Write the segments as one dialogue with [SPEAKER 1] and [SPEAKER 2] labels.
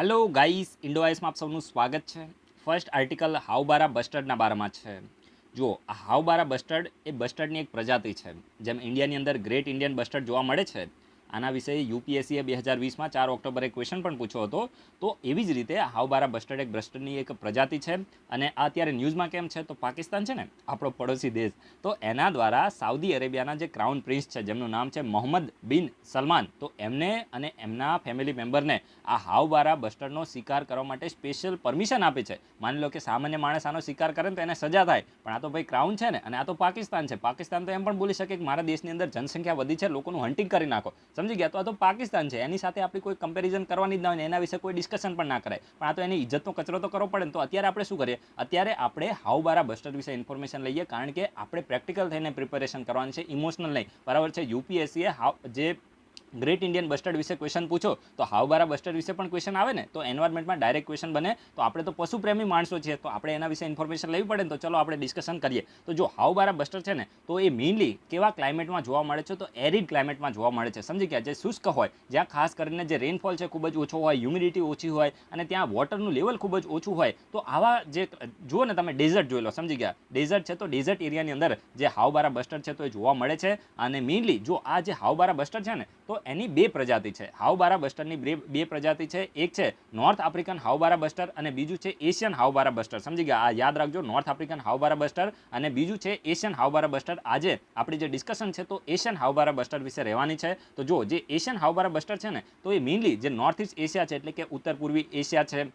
[SPEAKER 1] Hello guys, ઇન્ડોઆઈસમાં આપ સૌનું સ્વાગત છે. ફર્સ્ટ આર્ટિકલ હાવબારા બસ્ટર્ડના બારામાં છે. જુઓ, આ હાવબારા બસ્ટર્ડ એ બસ્ટર્ડની એક પ્રજાતિ છે. જેમ ઇન્ડિયાની અંદર ગ્રેટ ઇન્ડિયન બસ્ટર્ડ જોવા મળે છે, આના વિશે યુપીએસસીએ 2020માં 4 ઓક્ટોબરે ક્વેશ્ચન પણ પૂછ્યો હતો. તો એવી જ રીતે હાવબારા બસ્ટર્ડ એક બસ્ટર્ડની એક પ્રજાતિ છે. અને આ અત્યારે ન્યૂઝમાં કેમ છે, તો પાકિસ્તાન છે ને, આપણો પડોશી દેશ, તો એના દ્વારા સાઉદી અરેબિયાના જે ક્રાઉન પ્રિન્સ છે, જેમનું નામ છે મોહમ્મદ બિન સલમાન, તો એમને અને એમના ફેમિલી મેમ્બરને આ હાવબારા બસ્ટર્ડનો શિકાર કરવા માટે સ્પેશિયલ પરમિશન આપી છે. માની લો કે સામાન્ય માણસ આનો શિકાર કરે તો એને સજા થાય, પણ આ તો ભાઈ ક્રાઉન છે ને, અને આ તો પાકિસ્તાન છે. પાકિસ્તાન તો એમ પણ બોલી શકે કે મારા દેશની અંદર જનસંખ્યા વધી છે, લોકોનું હન્ટિંગ કરી નાખો. સમજી ગયા? તો આ તો પાકિસ્તાન છે, એની સાથે આપણી કોઈ કમ્પેરિઝન કરવાની જ ના હોય ને એના વિશે કોઈ ડિસ્કશન પણ ના કરાય. પણ આ તો એની ઇજ્જતનો કચરો તો કરવો પડે ને. તો અત્યારે આપણે શું કરીએ? અત્યારે આપણે હાવબારા બસ્ટર્ડ વિશે ઇન્ફોર્મેશન લઈએ, કારણ કે આપણે પ્રેક્ટિકલ થઈને પ્રિપેરેશન કરવાની છે, ઇમોશનલ નહીં. બરાબર છે? યુપીએસસીએ જે ગ્રેટ ઇન્ડિયન બસ્ટર્ડ વિશે ક્વેશ્ચન પૂછો તો હાવબારા બસ્ટર્ડ વિશે પણ ક્વેશ્ચન આવે ને, તો એન્વાયરમેન્ટમાં ડાયરેક્ટ ક્વેશ્ચન બને. તો આપણે તો પશુ પ્રેમી માણસો છીએ, તો આપણે એના વિશે ઇન્ફોર્મેશન લેવી પડે ને. તો ચલો આપણે ડિસ્કશન કરીએ. તો જો હાવબારા બસ્ટર્ડ છે ને, તો એ મેઇનલી કેવા ક્લાઇમેટમાં જોવા મળે છે? તો એરિડ ક્લાઇમેટમાં જોવા મળે છે. સમજી ગયા? જે શુષ્ક હોય, જ્યાં ખાસ કરીને જે રેનફોલ છે ખૂબ જ ઓછો હોય, હ્યુમિડિટી ઓછી હોય, અને ત્યાં વોટરનું લેવલ ખૂબ જ ઓછું હોય. તો આવા જે જુઓ ને, તમે ડેઝર્ટ જોઈ લો. સમજી ગયા? ડેઝર્ટ છે, તો ડેઝર્ટ એરિયાની અંદર જે હાવબારા બસ્ટર્ડ છે તો એ જોવા મળે છે. અને મેઇનલી જો આ જે હાવબારા બસ્ટર્ડ છે ને, તો એની બે પ્રજાતિ છે. હાવબારા બસ્ટર્ડની બે પ્રજાતિ છે. એક છે નોર્થ આફ્રિકન હાવબારા બસ્ટર્ડ અને બીજું છે એશિયન હાવબારા બસ્ટર્ડ. સમજી ગયા? આ યાદ રાખજો, નોર્થ આફ્રિકન હાવબારા બસ્ટર્ડ અને બીજું છે એશિયન હાવબારા બસ્ટર્ડ. આજે આપણી જે ડિસ્કશન છે તો એશિયન હાવબારા બસ્ટર્ડ વિશે રહેવાની છે. તો જો જે એશિયન હાવબારા બસ્ટર્ડ છે ને, તો એ મેઇનલી જે નોર્થ ઈસ્ટ એશિયા છે, એટલે કે ઉત્તર પૂર્વી એશિયા છે,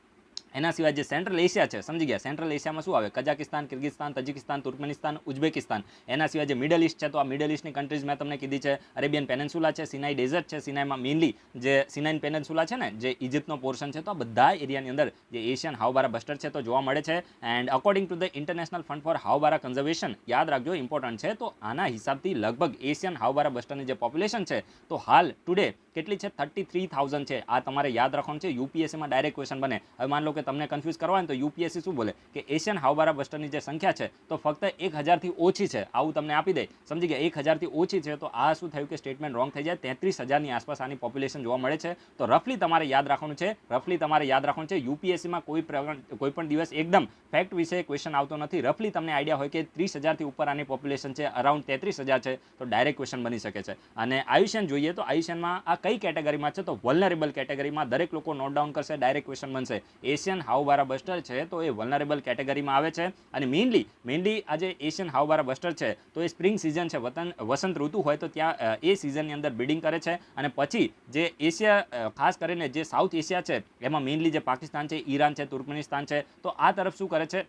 [SPEAKER 1] એના સિવાય જે સેન્ટ્રલ એશિયા છે, સમજી ગયા? સેન્ટ્રલ એશિયામાં શું આવે? Kazakhstan, Kyrgyzstan, Tajikistan, Turkmenistan, Uzbekistan. એના સિવાય જે મિડલ ઈસ્ટ છે, તો આ મિડલ ઈસ્ટની કન્ટ્રીઝ મેં તમને કીધી છે. અરેબિયન પેનેન્સુલા છે, સિનાઈ ડેઝર્ટ છે, સિનાઈમાં મેઇનલી જે સિનાઈ પેનેન્સુલા છે ને, જે ઇજિપ્તનો પોર્શન છે, તો આ બધા એરિયાની અંદર જે એશિયન હાવબારા બસ્ટર્ડ છે તો જોવા મળે છે. And according to the International Fund for Houbara Conservation, યાદ રાખજો, ઇમ્પોર્ટન્ટ છે. તો આના હિસાબથી લગભગ એશિયન હાવબારા બસ્ટર્ડની જે પોપ્યુલેશન છે, તો હાલ ટુડે કેટલી છે? 33,000 છે. આ તમારે યાદ રાખવાનું છે. યુપીએસસીમાં ડાયરેક્ટ ક્વેશ્ચન બને. હવે માન લો કે તમને કન્ફ્યુઝ કરવા હોય તો યુપીએસસી શું બોલે કે એશિયન હાવબારા બસ્ટર્ડની જે સંખ્યા છે તો ફક્ત 1,000થી ઓછી છે, આવું તમને આપી દે. સમજી ગયા? 1,000થી ઓછી છે, તો આ શું થયું કે સ્ટેટમેન્ટ રોંગ થઈ જાય. 33,000ની આસપાસ આની પોપ્યુલેશન જોવા મળે છે. તો રફલી તમારે યાદ રાખવાનું છે. યુપીએસસીમાં કોઈ પણ દિવસ એકદમ ફેક્ટ વિશે ક્વેશ્ચન આવતો નથી. રફલી તમને આઈડિયા હોય કે 30,000થી ઉપર આની પોપ્યુલેશન છે, અરાઉન્ડ 33,000 છે, તો ડાયરેક્ટ ક્વેશ્ચન બની શકે છે. અને આયુષ્યન જોઈએ તો આયુષ્યનમાં આ કઈ કેટેગરીમાં છે? તો વલ્નરેબલ કેટેગરીમાં. દરેક લોકો નોટ ડાઉન કરશે, ડાયરેક્ટ ક્વેશ્ચન બનશે. એશિયન હાવબારા બસ્ટર્ડ છે તો એ વલ્નરેબલ કેટેગરીમાં આવે છે. અને મેઇનલી આ જે એશિયન હાવબારા બસ્ટર્ડ છે તો એ સ્પ્રિંગ સિઝન છે, વસંત ઋતુ હોય તો ત્યાં એ સિઝનની અંદર બ્રીડિંગ કરે છે. અને પછી જે એશિયા, ખાસ કરીને જે સાઉથ એશિયા છે, એમાં મેઇનલી જે પાકિસ્તાન છે, ઈરાન છે, તુર્કમેનિસ્તાન છે, તો આ તરફ શું કરે છે?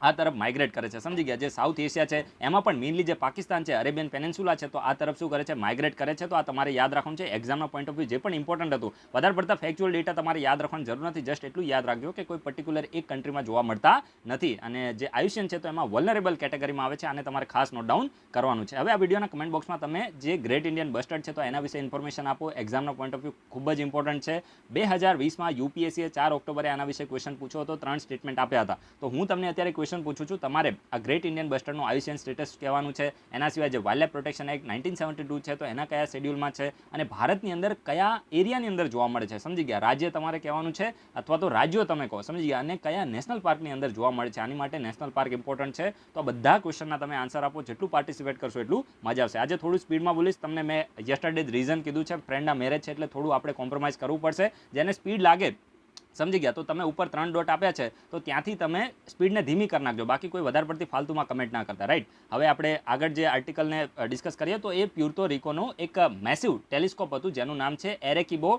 [SPEAKER 1] આ તરફ માઇગ્રેટ કરે છે. સમજી ગયા? જે સાઉથ એશિયા છે એમાં પણ મેઇનલી જે પાકિસ્તાન છે, અરેબિયન પેનેન્સુલા છે, તો આ તરફ શું કરે છે? માઇગ્રેટ કરે છે. તો આ તમારે યાદ રાખવાનું છે. એક્ઝામના પોઈન્ટ ઓફ વ્યૂ જે પણ ઇમ્પોર્ટન્ટ હતું, વધારે પડતા ફેક્ચ્યુઅલ ડેટા તમારે યાદ રાખવાની જરૂર નથી. જસ્ટ એટલું યાદ રાખજો કે કોઈ પર્ટિક્યુલર એક કન્ટ્રીમાં જોવા મળતા નથી. અને જે આયુષ્યન છે તો એમાં વલ્નરેબલ કેટેગરીમાં આવે છે. આને તમારે ખાસ નોટ ડાઉન કરવાનું છે. હવે આ વિડીયોના કમેન્ટ બોક્સમાં તમે જે ગ્રેટ ઇન્ડિયન બસ્ટર્ડ છે તો એના વિશે ઇન્ફોર્મેશન આપો. એક્ઝામના પોઈન્ટ ઓફ વ્યૂ ખૂબ જ ઇમ્પોર્ટન્ટ છે. 2020માં યુપીએસસીએ 4 ઓક્ટોબરે આના વિશે ક્વેશ્ચન પૂછ્યો હતો. 3 સ્ટેટમેન્ટ આપ્યા હતા. તો હું તમને અત્યારે ક્વેશ્ચન પૂછું છું, તમારે આ ગ્રેટ ઇન્ડિયન બસ્ટર્ડનું આયુષ્યન સ્ટેટસ કહેવાનું છે. એના સિવાય જે વાઇલ્ડલાઇફ પ્રોટેક્શન એક્ટ 1972 છે તો એના કયા શેડ્યુલમાં છે, અને ભારતની અંદર કયા એરિયાની અંદર જોવા મળે છે. સમજી ગયા? રાજ્ય તમારે કહેવાનું છે, અથવા તો રાજ્યો તમે કહો. સમજી ગયા? અને કયા નેશનલ પાર્કની અંદર જોવા મળે છે. આની માટે નેશનલ પાર્ક ઇમ્પોર્ટન્ટ છે. તો આ બધા ક્વેશ્ચનના તમે આન્સર આપો. જેટલું પાર્ટિસિપેટ કરશો એટલું મજા આવશે. આજે થોડું સ્પીડમાં બોલીશ. તમને મેં યસ્ટરડે રીઝન કીધું છે, ફ્રેન્ડના મેરેજ છે એટલે થોડું આપણે કોમ્પ્રોમાઇઝ કરવું પડશે. જેને સ્પીડ લાગે, સમજી ગયા, તો તમે ઉપર 3 ડોટ આપ્યા છે તો ત્યાંથી તમે સ્પીડને ધીમી કરી નાખજો. બાકી કોઈ વધારે પડતી ફાલતુમાં કમેન્ટ ના કરતા. રાઈટ? હવે આપણે આગળ જે આર્ટિકલને ડિસ્કસ કરીએ તો એ પ્યુર્તો રિકોનું એક મેસિવ ટેલિસ્કોપ હતું જેનું નામ છે એરેકિબો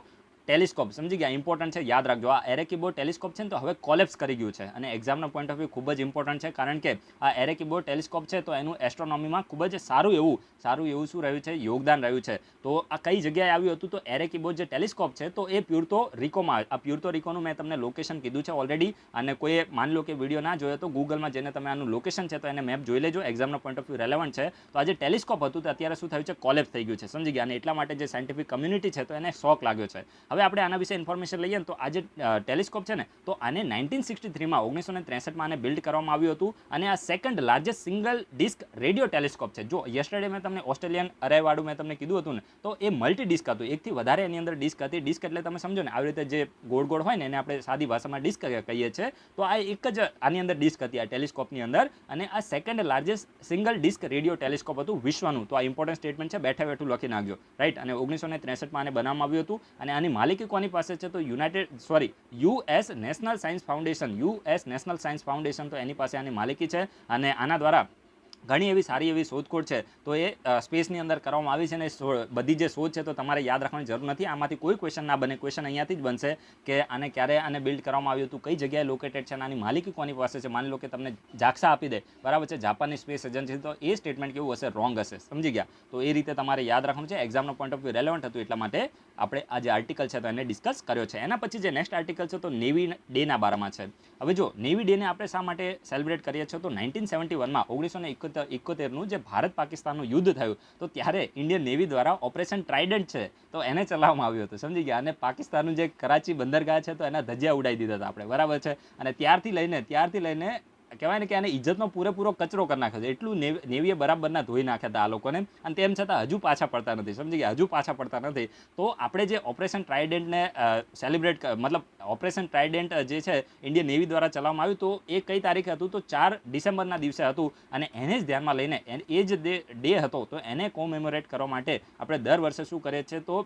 [SPEAKER 1] ટેલિસ્કોપ. સમજી ગયા? ઇમ્પોર્ટન્ટ છે, યાદ રાખજો. આ એરેકિબો ટેલિસ્કોપ છે ને, તો હવે કોલેપ્સ કરી ગયું છે. અને એક્ઝામના પોઈન્ટ ઓફ વ્યૂ ખૂબ જ ઇમ્પોર્ટન્ટ છે, કારણ કે આ એરેકિબો ટેલિસ્કોપ છે તો એનું એસ્ટ્રોનોમીમાં ખૂબ જ સારું એવું શું રહ્યું છે? યોગદાન રહ્યું છે. તો આ કઈ જગ્યાએ આવ્યું હતું? તો એરેકિબો જે ટેલિસ્કોપ છે તો એ પ્યુર્તો રિકોમાં. આ પ્યુર્તો રિકોનું મેં તમને લોકેશન કીધું છે ઓલરેડી. અને કોઈએ માની લો કે વિડીયો ના જોયો તો ગૂગલમાં જઈને તમે આનું લોકેશન છે તો એને મેપ જોઈ લેજો. એક્ઝામના પોઈન્ટ ઓફ વ્યૂ રેલેવન્ટ છે. તો આ જે ટેલિસ્કોપ હતું તો અત્યારે શું થયું છે? કોલેપ્સ થઈ ગયું છે. સમજી ગયા? અને એટલા માટે જે સાયન્ટિફિક કમ્યુનિટી છે તો એને શોક લાગ્યો છે. હવે આપણે આના વિશે ઇન્ફોર્મેશન લઈએ ને તો આ જે ટેલિસ્કોપ છે ને તો આને 1963માં 1963માં આને બિલ્ડ કરવામાં આવ્યું હતું અને આ second largest single disc radio telescope છે. જો યસ્ટરડે મેં તમને ઓસ્ટ્રેલિયન અરેવાળું મેં તમને કીધું હતું ને તો એ મલ્ટી ડિસ્ક હતું, એકથી વધારે એની અંદર ડિસ્ક હતી. ડિસ્ક એટલે તમે સમજો ને આવી રીતે જે ગોળ ગોળ હોય ને એને આપણે સાદી ભાષામાં ડિસ્ક કહીએ છીએ. તો આ એક જ આની અંદર ડિસ્ક હતી આ ટેલિસ્કોપની અંદર અને આ second largest single disc radio telescope હતું વિશ્વનું. તો આ ઇમ્પોર્ટન્ટ સ્ટેટમેન્ટ છે, બેઠે બેઠું લખી નાખજો, રાઈટ. અને 1963માં આને બનાવવામાં આવ્યું હતું અને આની માલિકી કોની પાસે છે તો યુએસ નેશનલ સાયન્સ ફાઉન્ડેશન તો એની પાસે આની માલિકી છે અને આના દ્વારા ઘણી એવી સારી એવી શોધખોળ છે તો એ સ્પેસની અંદર કરવામાં આવી છે ને બધી જે શોધ છે તો તમારે યાદ રાખવાની જરૂર નથી. આમાંથી કોઈ ક્વેશ્ચન ના બને, ક્વેશ્ચન અહીંયાથી જ બનશે કે આને ક્યારે આને બિલ્ડ કરવામાં આવ્યું હતું, કઈ જગ્યાએ લોકેટેડ છે, આની માલિકી કોની પાસે છે. માની લો કે તમને જાક્સા આપી દે, બરાબર છે, જાપાનની સ્પેસ એજન્સી, તો એ સ્ટેટમેન્ટ કેવું હશે, રોંગ હશે, સમજી ગયા. તો એ રીતે તમારે યાદ રાખવાનું છે. એક્ઝામનો પોઈન્ટ ઓફ વ્યૂ રેલેવન્ટ હતું એટલા માટે આપણે આ જે આર્ટિકલ છે તો એને ડિસ્કસ કર્યો છે. એના પછી જે નેક્સ્ટ આર્ટિકલ છે તો નેવી ડેના બારામાં છે. હવે જો નેવી ડેને આપણે શા માટે સેલિબ્રેટ કરીએ છીએ તો 1971માં 1971નું જે ભારત પાકિસ્તાનનું યુદ્ધ થયું તો ત્યારે ઇન્ડિયન નેવી દ્વારા ઓપરેશન ટ્રાઇડન્ટ છે તો એને ચલાવવામાં આવ્યું હતું, સમજી ગયા. અને પાકિસ્તાનનું જે કરાચી બંદરગાહ છે તો એના ધજિયા ઉડાવી દીધા હતા આપણે, બરાબર છે. અને ત્યારથી લઈને કહેવાય ને કે આને ઇજ્જતનો પૂરેપૂરો કચરો કરી નાખ્યો છે. એટલું નેવીએ બરાબરના ધોઈ નાખ્યા હતા આ લોકોને અને તેમ છતાં હજુ પાછા પડતા નથી, સમજી ગયા, હજુ પાછા પડતા નથી. તો આપણે જે ઓપરેશન ટ્રાઇડન્ટને સેલિબ્રેટ મતલબ ઓપરેશન ટ્રાઇડન્ટ જે છે ઇન્ડિયન નેવી દ્વારા ચલાવવામાં આવ્યું તો એ કઈ તારીખે હતું તો 4 ડિસેમ્બરના દિવસે હતું અને એને જ ધ્યાનમાં લઈને એ જ ડે હતો તો એને કોમેમોરેટ કરવા માટે આપણે દર વર્ષે શું કરીએ છીએ તો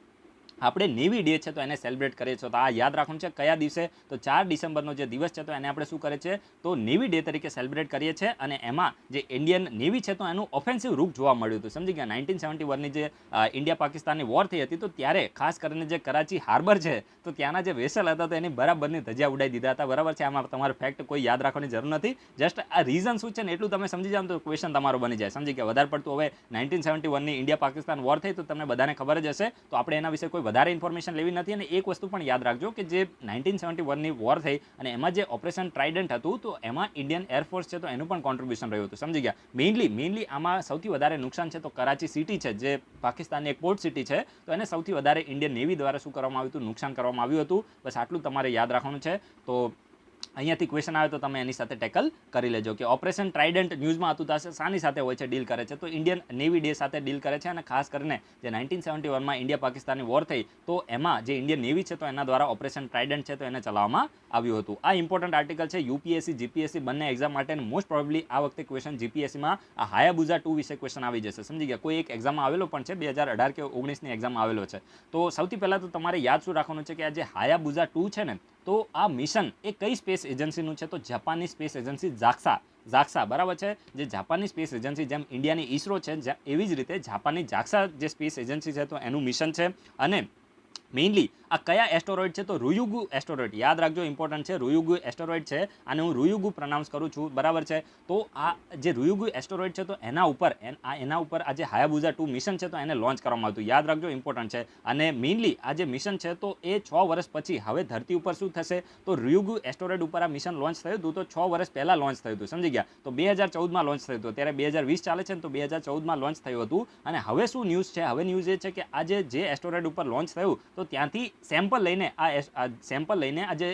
[SPEAKER 1] આપણે નેવી ડે છે તો એને સેલિબ્રેટ કરીએ છીએ. તો આ યાદ રાખવાનું છે કયા દિવસે તો 4 ડિસેમ્બરનો જે દિવસ છે તો એને આપણે શું કરીએ છીએ તો નેવી ડે તરીકે સેલિબ્રેટ કરીએ છીએ. અને એમાં જે ઇન્ડિયન નેવી છે તો એનું ઓફેન્સિવ રૂપ જોવા મળ્યું હતું, સમજી ગયા. 1971ની જે ઇન્ડિયા પાકિસ્તાનની વોર થઈ હતી તો ત્યારે ખાસ કરીને જે કરાચી હાર્બર છે તો ત્યાંના જે વેસલ હતા તો એની બરાબરની ધજા ઉડાઈ દીધા હતા, બરાબર છે. આમાં તમારે ફેક્ટ કોઈ યાદ રાખવાની જરૂર નથી, જસ્ટ આ રીઝન શું છે ને એટલું તમે સમજી જાવ તો ક્વેશ્ચન તમારો બની જાય, સમજી ગયા. વધારે પડતું હવે 1971ની ઇન્ડિયા પાકિસ્તાન વોર થઈ તો તમને બધાને ખબર જ હશે તો આપણે એના વિશે કોઈ વધારે ઇન્ફોર્મેશન લેવી નથી. અને એક વસ્તુ પણ યાદ રાખજો કે જે 1971ની વોર થઈ અને એમાં જે ઓપરેશન ટ્રાઇડન્ટ હતું તો એમાં ઇન્ડિયન એરફોર્સ છે તો એનું પણ કોન્ટ્રીબ્યુશન રહ્યું હતું, સમજી ગયા. મેઇનલી આમાં સૌથી વધારે નુકસાન છે તો કરાચી સિટી છે જે પાકિસ્તાનની એક પોર્ટ સિટી છે તો એને સૌથી વધારે ઇન્ડિયન નેવી દ્વારા શું કરવામાં આવ્યું હતું, નુકસાન કરવામાં આવ્યું હતું. બસ આટલું તમારે યાદ રાખવાનું છે. તો અહીંયાથી ક્વેશ્ચન આવે તો તમે એની સાથે ટેકલ કરી લેજો કે ઓપરેશન ટ્રાઇડન્ટ ન્યૂઝમાં હતું તો શાની સાથે હોય છે, ડીલ કરે છે તો ઇન્ડિયન નેવી ડે સાથે ડીલ કરે છે. અને ખાસ કરીને જે 1971માં ઇન્ડિયા પાકિસ્તાનની વોર થઈ તો એમાં જે ઇન્ડિયન નેવી છે તો એના દ્વારા ઓપરેશન ટ્રાઇડન્ટ છે તો એને ચલાવવામાં આવ્યું હતું. આ ઇમ્પોર્ટન્ટ આર્ટિકલ છે યુપીએસસી જીપીએસસી બંને એક્ઝામ માટે મોસ્ટ પ્રોબેબલી આ વખતે ક્વેશ્ચન જીપીએસસીમાં આ હાયાબુઝા 2 વિશે ક્વેશ્ચન આવી જશે, સમજી ગયા. કોઈ એક એક્ઝામમાં આવેલો પણ છે 2018 કે 19ની એક્ઝામમાં આવેલો છે. તો સૌથી પહેલાં તો તમારે યાદ શું રાખવાનું છે કે આ જે હાયાબુઝા 2 છે ને તો આ મિશન એ કઈ સ્પેસ એજન્સીનું છે તો જાપાનની સ્પેસ એજન્સી જાક્સા, બરાબર છે. જે જાપાનની સ્પેસ એજન્સી જેમ ઇન્ડિયાની ઈસરો છે એવી જ રીતે જાપાનની જાક્સા જે સ્પેસ એજન્સી છે તો એનું મિશન છે. અને મેઇનલી આ કયા એસ્ટરોઇડ છે તો રૂયુગુ એસ્ટરોઇડ, યાદ રાખજો, ઇમ્પોર્ટન્ટ છે. રૂયુગુ એસ્ટરોઇડ છે અને હું રૂયુગુ પ્રોનાઉન્સ કરું છું, બરાબર છે. તો આ જે રૂયુગુ એસ્ટરોઇડ છે તો એના ઉપર આ જે હાયાબુઝા 2 મિશન છે તો એને લોન્ચ કરવામાં આવ્યું, યાદ રાખજો, ઇમ્પોર્ટન્ટ છે. અને મેઇનલી આ જે મિશન છે તો એ 6 વર્ષ પછી હવે ધરતી ઉપર શું થશે તો રૂયુગુ એસ્ટરોઇડ ઉપર આ મિશન લોન્ચ થયું હતું તો 6 વર્ષ પહેલાં લોન્ચ થયું હતું, સમજી ગયા. તો 2014માં લોન્ચ થયું હતું, અત્યારે 2020 ચાલે છે ને તો 2014માં લોન્ચ થયું હતું. અને હવે શું ન્યૂઝ છે, હવે ન્યૂઝ એ છે કે આ જે એસ્ટરોઇડ ઉપર લોન્ચ થયું તો ત્યાંથી સેમ્પલ લઈને આ જે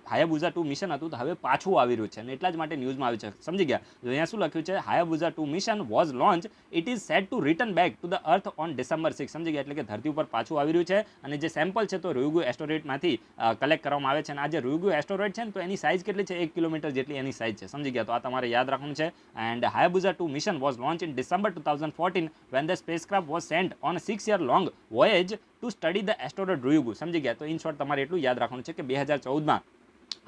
[SPEAKER 1] હાયાબુઝા 2 મિશન હતું તો હવે પાછું આવી રહ્યું છે અને એટલા જ માટે ન્યૂઝમાં આવ્યું છે, સમજી ગયા. તો અહીંયા શું લખ્યું છે હાયાબુઝા 2 mission was launch, it is set two return back to the earth on December 6, સમજી ગયા. એટલે કે ધરતી ઉપર પાછું આવી રહ્યું છે અને જે સેમ્પલ છે તો રૂયુગુ એસ્ટરોઇડમાંથી કલેક્ટ કરવામાં આવે છે. અને આ જે રૂયુગુ એસ્ટરોઇડ છે ને તો એની સાઇઝ કેટલી છે 1 કિલોમીટર જેટલી એની સાઇઝ છે, સમજી ગયા. તો આ તમારે યાદ રાખવાનું છે. And Hayabusa 2 mission was launch in December 2014 when the spacecraft was sent on a 6-year long voyage to study the asteroid Ryugu, સમજી ગયા. તો ઇન શોર્ટ તમારે એટલું યાદ રાખવાનું છે કે 2014માં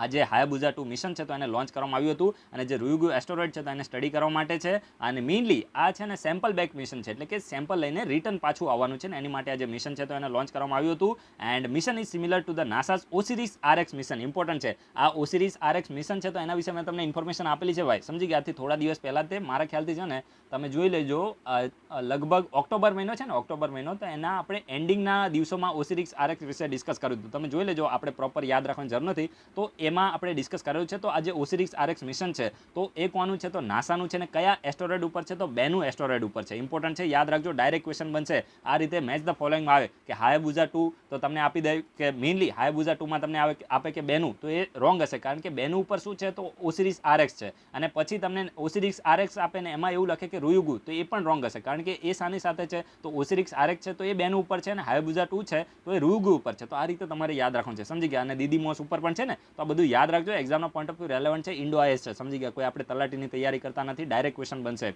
[SPEAKER 1] આ જે હાયાબુઝા 2 મિશન છે તો એને લોન્ચ કરવામાં આવ્યું હતું અને જે રૂયુગુ એસ્ટરોઇડ છે તો એને સ્ટડી કરવા માટે છે. અને મેઇનલી આ છે ને સેમ્પલ બેક મિશન છે એટલે કે સેમ્પલ લઈને રિટર્ન પાછું આવવાનું છે ને એની માટે આ જે મિશન છે તો એને લોન્ચ કરવામાં આવ્યું હતું. And mission is similar to the NASA's OSIRIS RX mission, important છે. આ ઓસિરિસ RX મિશન છે તો એના વિશે મેં તમને ઇન્ફોર્મેશન આપેલી છે ભાઈ, સમજી ગયા. થોડા દિવસ પહેલાં તે મારા ખ્યાલથી છે ને તમે જોઈ લેજો, લગભગ ઓક્ટોબર મહિનો છે ને, ઓક્ટોબર મહિનો, તો એના આપણે એન્ડિંગના દિવસોમાં ઓસિરિસ RX વિશે ડિસ્કસ કર્યું હતું, તમે જોઈ લેજો. આપણે પ્રોપર યાદ રાખવાની જરૂર નથી. તો એમાં આપણે ડિસ્કસ કરેલું છે. તો આ જે ઓસિરિસ આરએક્સ મિશન છે તો એ કોનું છે, તો નાસાનું છે. ને કયા એસ્ટરોઇડ ઉપર છે, તો બેનું એસ્ટરોઇડ ઉપર છે. ઇમ્પોર્ટન્ટ છે, યાદ રાખજો. ડાયરેક્ટ ક્વેશ્ચન બનશે આ રીતે. મેચ ધ ફોલોઈંગમાં આવે કે હાયાબુઝા 2, તો તમને આપી દે કે મેઇનલી હાયાબુઝા 2માં તમને આપે કે બેનું, તો એ રોંગ હશે, કારણ કે બેનું ઉપર શું છે, તો ઓસિરિસ આરએક્સ છે. અને પછી તમને ઓસિરિસ આરએક્સ આપે ને એમાં એવું લખે કે રૂયુગુ, તો એ પણ રોંગ હશે, કારણ કે એ સાની સાથે છે, તો ઓસિરિસ આરએક્સ છે તો એ બેનું ઉપર છે, અને હાયાબુઝા 2 છે તો એ રૂયુગુ ઉપર છે. તો આ રીતે તમારે યાદ રાખવાનું છે, સમજી ગયા. અને દીદીમોસ ઉપર પણ છે ને, તો આ બધું યાદ રાખજો. એક્ઝામના પોઈન્ટ ઓફ વ્યૂ રેલેવન્ટ છે. ઇન્ડો આઈએસ છે, સમજી ગયા. કોઈ આપણે તલાટીની તૈયારી કરતા નથી, ડાયરેક્ટ ક્વેશ્ચન બનશે.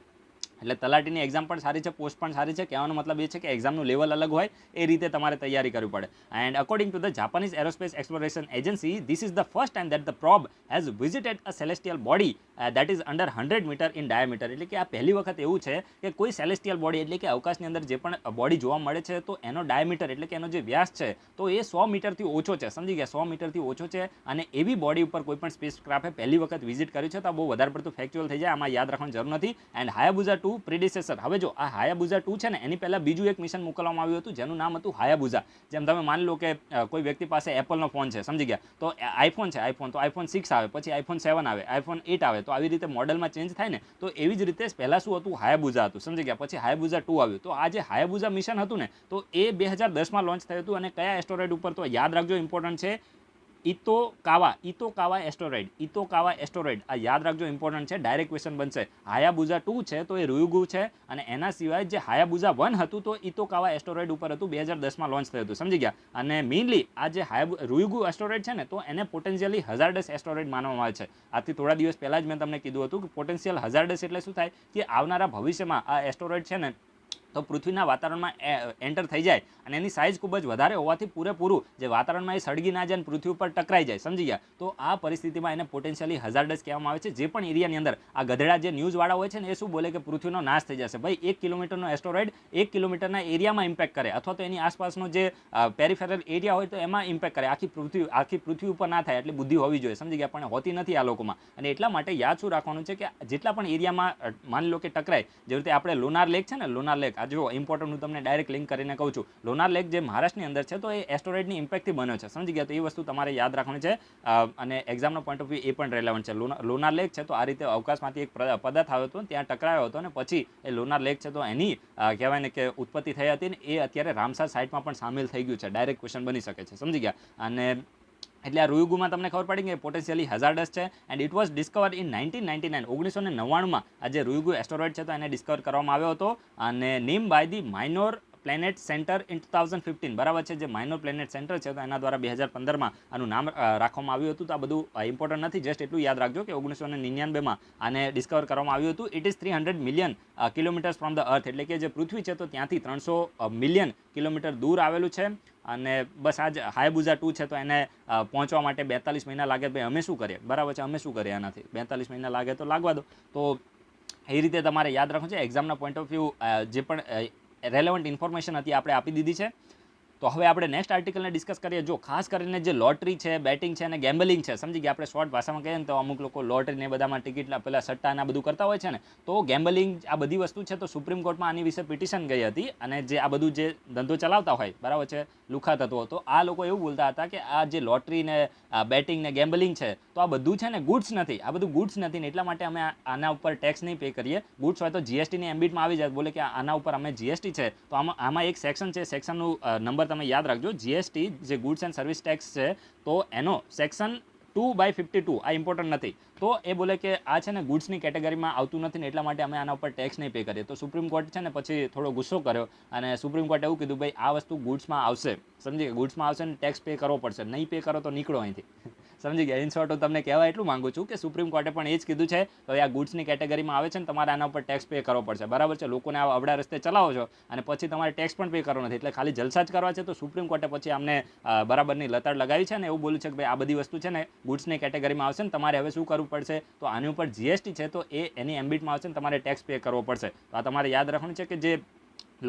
[SPEAKER 1] એટલે તલાટીની એક્ઝામ પણ સારી છે, પોસ્ટ પણ સારી છે. કહેવાનો મતલબ એ છે કે એક્ઝામનું લેવલ અલગ હોય, એ રીતે તમારે તૈયારી કરવી પડે. And according to the Japanese Aerospace Exploration Agency, this is the first time that the probe has visited a celestial body that is under 100 metre in diameter. એટલે કે આ પહેલી વખત એવું છે કે કોઈ સેલેસ્ટિયલ બોડી, એટલે કે અવકાશની અંદર જે પણ બોડી જોવા મળે છે, તો એનો ડાયામીટર એટલે કે એનો જે વ્યાસ છે તો એ 100 મીટરથી ઓછો છે, સમજી ગયા. 100 મીટરથી ઓછો છે, અને એવી બોડી ઉપર કોઈ પણ સ્પેસ ક્રાફ્ટે પહેલી વખત વિઝિટ કર્યું છે. તો આ બહુ વધારે પડતું ફેક્ચ્યુઅલ થઈ જાય, આમાં યાદ રાખવાની જરૂર નથી. And Hayabusa 2 પ્રિડિસેસર. હવે જો આ હાયાબુઝા 2 છે ને, એની પહેલા બીજું એક મિશન મોકલવામાં આવ્યું હતું જેનું નામ હતું હાયાબુઝા. જેમ તમે માની લો કે કોઈ વ્યક્તિ પાસે એપલનો ફોન છે, સમજી ગયા, તો આઈફોન છે, આઈફોન તો આઈફોન 6 આવે, પછી આઈફોન 7 આવે, આઈફોન 8 આવે, તો આવી રીતે મોડલમાં ચેન્જ થાય ને. તો એવી જ રીતે પહેલા શું હતું, હાયાબુઝા હતું, સમજી ગયા. પછી હાયાબુઝા 2 આવ્યું. તો આ જે હાયાબુઝા મિશન હતું ને, તો એ 2010માં લોન્ચ થયું હતું. અને કયા એસ્ટરોઇડ ઉપર, તો યાદ રાખજો, ઇમ્પોર્ટન્ટ છે, ઇતોકાવા એસ્ટરોઇડ. ઇતોકાવા એસ્ટરોઇડ આ યાદ રાખજો, ઇમ્પોર્ટન્ટ છે. ડાયરેક્ટ ક્વેશ્ચન બનશે. હાયાબુઝા 2 છે તો એ રૂયુગુ છે, અને એના સિવાય જે હાયાબુઝા 1 હતું તો ઇતોકાવા એસ્ટરોઇડ ઉપર હતું, 2010માં લોન્ચ થયું હતું, સમજી ગયા. અને મેઇનલી આ જે રૂયુગુ એસ્ટરોઇડ છે ને, તો એને પોટેન્શિયલી હઝાર્ડસ એસ્ટરોઇડ માનવામાં આવે છે. આથી થોડા દિવસ પહેલા જ મેં તમને કીધું હતું કે પોટેન્શિયલ હઝાર્ડસ એટલે શું થાય, કે આવનારા ભવિષ્યમાં આ એસ્ટરોઇડ છે ને, તો પૃથ્વીના વાતાવરણમાં એન્ટર થઈ જાય, અને એની સાઇઝ ખૂબ જ વધારે હોવાથી પૂરેપૂરું જે વાતાવરણમાં એ સળગી ના જાય અને પૃથ્વી ઉપર ટકરાઈ જાય, સમજી ગયા. તો આ પરિસ્થિતિમાં એને પોટેન્શિયલી હઝાર્ડસ કહેવામાં આવે છે. જે પણ એરિયાની અંદર આ ગધેડા જે ન્યૂઝવાળા હોય છે ને, એ શું બોલે કે પૃથ્વીનો નાશ થઈ જશે. ભાઈ 1 કિલોમીટરનો એસ્ટરોઇડ 1 કિલોમીટરના એરિયામાં ઇમ્પેક્ટ કરે, અથવા તો એની આસપાસનો જે પેરિફેરલ એરિયા હોય તો એમાં ઇમ્પેક્ટ કરે. આખી પૃથ્વી ઉપર ના થાય, એટલી બુદ્ધિ હોવી જોઈએ, સમજી ગયા. પણ હોતી નથી આ લોકોમાં. અને એટલા માટે યાદ શું રાખવાનું છે કે જેટલા પણ એરિયામાં માની લો કે ટકરાય, જેવી રીતે આપણે લોનાર લેક છે ને, લોનાર લેક, આ જો ઇમ્પોર્ટન્ટ, હું તમને ડાયરેક્ટ લિંક કરીને કહું છું. લોનાર લેક જે મહારાષ્ટ્રની અંદર છે, તો એ એસ્ટરોઇડની ઇમ્પેક્ટથી બન્યો છે, સમજી ગયા. તો એ વસ્તુ તમારે યાદ રાખવાની છે. અને એક્ઝામનો પોઈન્ટ ઓફ વ્યૂ એ પણ રેલેવન્ટ છે. લોનાર લેક છે તો આ રીતે અવકાશમાંથી એક પદાર્થ આવ્યો હતો, ત્યાં ટકરાયો હતો, અને પછી એ લોનાર લેક છે તો એની કહેવાય ને કે ઉત્પત્તિ થઈ હતી, ને એ અત્યારે રામસર સાઇટમાં પણ સામેલ થઈ ગયું છે. ડાયરેક્ટ ક્વેશ્ચન બની શકે છે, સમજી ગયા. અને એટલે આ રૂયુગુમાં તમને ખબર પડી કે પોટેન્શિયલી હઝાર્ડસ છે. And it was discovered in 1999, 1999માં આ જે રૂયુગુ એસ્ટરોઇડ છે તો એને ડિસ્કવર કરવામાં આવ્યો હતો, અને name by the minor planet center in 2015, બરાબર છે. જે માઇનોર પ્લેનેટ સેન્ટર છે તો એના દ્વારા 2015માં આનું નામ રાખવામાં આવ્યું હતું. તો આ બધું ઇમ્પોર્ટન્ટ નથી, જસ્ટ એટલું યાદ રાખજો કે 1999માં આને ડિસ્કવર કરવામાં આવ્યું હતું. It is 300 million kilometres from the earth, એટલે કે જે પૃથ્વી છે તો ત્યાંથી 300 મિલિયન કિલોમીટર દૂર આવેલું છે. અને બસ આ જ હાયાબુઝા 2 છે તો એને પહોંચવા માટે 42 મહિના લાગે. ભાઈ અમે શું કરીએ, બરાબર છે, અમે શું કરીએ એનાથી, 42 મહિના લાગે તો લાગવા દો. તો એ રીતે તમારે યાદ રાખવું છે. એક્ઝામના પોઈન્ટ ઓફ વ્યૂ જે પણ રેલેવન્ટ ઇન્ફોર્મેશન હતી આપણે આપી દીધી છે. તો હવે આપણે નેક્સ્ટ આર્ટિકલને ડિસ્કસ કરીએ. જો ખાસ કરીને જે લોટરી છે, બેટિંગ છે અને ગેમ્બલિંગ છે, સમજી ગયા. આપણે શોર્ટ ભાષામાં કહીએ ને તો અમુક લોકો લોટરી ને બધામાં ટિકિટ પેલા સટ્ટા ને બધું કરતા હોય છે ને, તો ગેમ્બલિંગ આ બધી વસ્તુ છે તો સુપ્રીમ કોર્ટમાં આની વિશે પિટિશન ગઈ હતી. અને જે આ બધું જે ધંધો ચલાવતા હોય, બરાબર છે, લુખા તત્વો, તો આ લોકો એવું બોલતા હતા કે આ જે લોટરી ને બેટિંગ ને ગેમ્બલિંગ છે તો આ બધું છે ને ગુડ્સ નથી, આ બધું ગુડ્સ નથી ને એટલા માટે અમે આના ઉપર ટેક્સ નહીં પે કરીએ. ગુડ્સ હોય તો જીએસટીની એમ્બિટમાં આવી જાય. બોલે કે આના ઉપર અમે જીએસટી છે તો આમાં એક સેક્શન છે, સેક્શનનું નંબર તમે યાદ રાખજો. જીએસટી જે ગુડ્સ એન્ડ સર્વિસ ટેક્સ છે તો એનો સેક્શન 2/52 આ ઇમ્પોર્ટન્ટ નથી. તો એ બોલે કે આ છે ને ગુડ્સની કેટેગરીમાં આવતું નથી ને એટલા માટે અમે આના ઉપર ટેક્સ નહીં પે કરીએ. તો સુપ્રીમ કોર્ટ છે ને પછી થોડો ગુસ્સો કર્યો, અને સુપ્રીમ કોર્ટે એવું કીધું, ભાઈ આ વસ્તુ ગુડ્સમાં આવશે, સમજી ગયા, ગુડ્સમાં આવશે ને ટેક્સ પે કરવો પડશે, નહીં પે કરો તો નીકળો અહીંથી, સમજી ગયા. ઇન શોર્ટ હું તમને કહેવા એટલું માંગુ છું કે સુપ્રીમ કોર્ટે પણ એ જ કીધું છે કે આ ગુડ્સની કેટેગરીમાં આવે છે ને તમારે આના ઉપર ટેક્સ પે કરવો પડશે, બરાબર છે. લોકોને આ અવડા રસ્તે ચલાવો છો અને પછી તમારે ટેક્સ પણ પે કરવો નથી, એટલે ખાલી જલસા જ કરવા છે. તો સુપ્રીમ કોર્ટે પછી અમને બરાબરની લતાડ લગાવી છે ને એવું બોલ્યું છે કે ભાઈ આ બધી વસ્તુ છે ને ગુડ્સની કેટેગરીમાં આવશે ને તમારે હવે શું કરવું પડશે, તો આની ઉપર જીએસટી છે તો એ એની એમ્બિટમાં આવશે ને તમારે ટેક્સ પે કરવો પડશે. તો આ તમારે યાદ રાખવાનું છે કે જે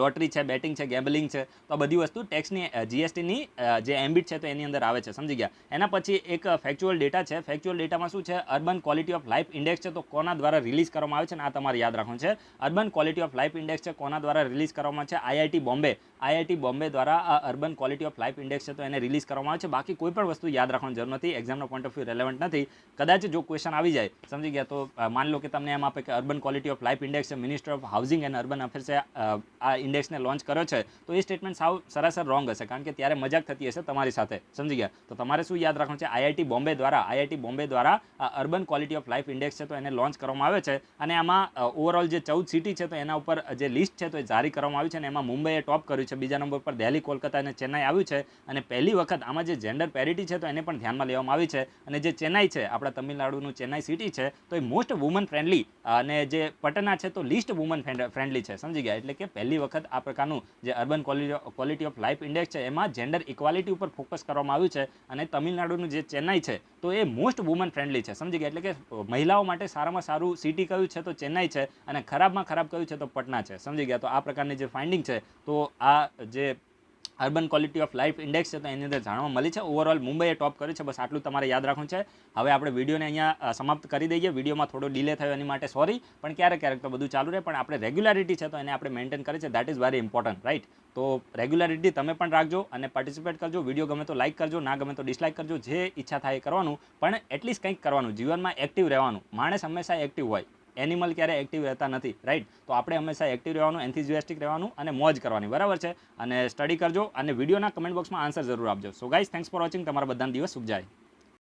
[SPEAKER 1] લોટરી છે, બેટિંગ છે, ગેમ્બલિંગ છે, તો આ બધી વસ્તુ ટેક્સની જીએસટીની જે એમ્બિટ છે તો એની અંદર આવે છે, સમજી ગયા. એના પછી એક ફેક્ચ્યુઅલ ડેટા છે. ફેક્ચ્યુઅલ ડેટામાં શું છે, urban Quality of Life Index છે, તો કોના દ્વારા રિલીઝ કરવામાં આવે છે ને આ તમારે યાદ રાખવાનું છે. Urban Quality of Life Index છે કોના દ્વારા રિલીઝ કરવામાં છે, આઈઆઈટી બોમ્બે દ્વારા આ urban Quality of Life Index છે તો એને રિલીઝ કરવામાં આવે છે. બાકી કોઈ પણ વસ્તુ યાદ રાખવાની જરૂર નથી, એક્ઝામનો પોઈન્ટ ઓફ વ્યૂ રેલેવન્ટ નથી. કદાચ જો ક્વેશ્ચન આવી જાય, સમજી ગયા, તો માની લો કે તમને એમ આપે કે Urban Quality of Life Index છે, Minister of Housing and Urban અફેર્સે આ ઇન્ડેક્સને લોન્ચ કર્યો છે, તો એ સ્ટેટમેન્ટ સાવ સરાસર રોંગ હશે, કારણ કે ત્યારે મજાક થતી હશે તમારી સાથે, સમજી ગયા. તો તમારે શું યાદ રાખવાનું છે, આઈઆઈટી બોમ્બે દ્વારા urban Quality of Life Index છે તો એને લોન્ચ કરવામાં આવે છે. અને આમાં ઓવરઓલ જે 14 સિટી છે તો એના ઉપર જે લિસ્ટ છે તો એ જારી કરવામાં આવી છે, અને એમાં મુંબઈએ ટોપ કર્યું છે. બીજા નંબર પર દિલ્હી, કોલકાતા અને ચેન્નાઈ આવ્યું છે. અને પહેલી વખત આમાં જે જેન્ડર પેરિટી છે તો એને પણ ધ્યાનમાં લેવામાં આવી છે. અને જે ચેન્નાઈ છે, આપણા તમિલનાડુનું ચેન્નાઈ સિટી છે, તો એ મોસ્ટ વુમન ફ્રેન્ડલી, અને જે પટના છે તો લીસ્ટ વુમન ફ્રેન્ડલી છે, સમજી ગયા. એટલે કે પહેલી વખત આ પ્રકારનું જે urban Quality of Life Index છે એમાં જેન્ડર ઇક્વાલિટી ઉપર ફોકસ કરવામાં આવ્યું છે. અને તમિલનાડુનું જે ચેન્નાઈ છે તો એ મોસ્ટ વુમન ફ્રેન્ડલી છે, સમજી ગયા. એટલે કે મહિલાઓ માટે સારામાં સારું સિટી કયું છે તો ચેન્નાઈ છે, અને ખરાબમાં ખરાબ કયું છે તો પટના છે, સમજી ગયા. તો આ પ્રકારની જે ફાઇન્ડિંગ છે તો આ જે urban Quality of Life Index છે તો એની અંદર જાણવા મળી છે. ઓવરઓલ મુંબઈએ ટોપ કર્યું છે. બસ આટલું તમારે યાદ રાખવું છે. હવે આપણે વિડીયોને અહીંયા સમાપ્ત કરી દઈએ. વિડીયોમાં થોડો ડિલે થયો એની માટે સોરી, પણ ક્યારેક તો બધું ચાલુ રહે, પણ આપણે રેગ્યુલારિટી છે તો એને આપણે મેન્ટેન કરી છે, that is very important, right. તો રેગ્યુલારિટી તમે પણ રાખજો અને પાર્ટિસિપેટ કરજો. વિડીયો ગમે તો લાઇક કરજો, ના ગમે તો ડિસલાઇક કરજો, જે ઈચ્છા થાય એ કરવાનું, પણ એટલીસ્ટ કંઈક કરવાનું, જીવનમાં એક્ટિવ રહેવાનું. માણસ હંમેશા એક્ટિવ હોય, એનિમલ ક્યારે એક્ટિવ રહેતા નથી, રાઈટ. તો આપણે હંમેશા એક્ટિવ રહેવાનું, એન્થુઝિયાસ્ટિક રહેવાનું અને મોજ કરવાની, બરાબર છે. અને સ્ટડી કરજો અને વિડીયોના કમેન્ટ બોક્સમાં આન્સર જરૂર આપજો. So guys, thanks for watching. તમારા બધાનો દિવસ શુભ જાય.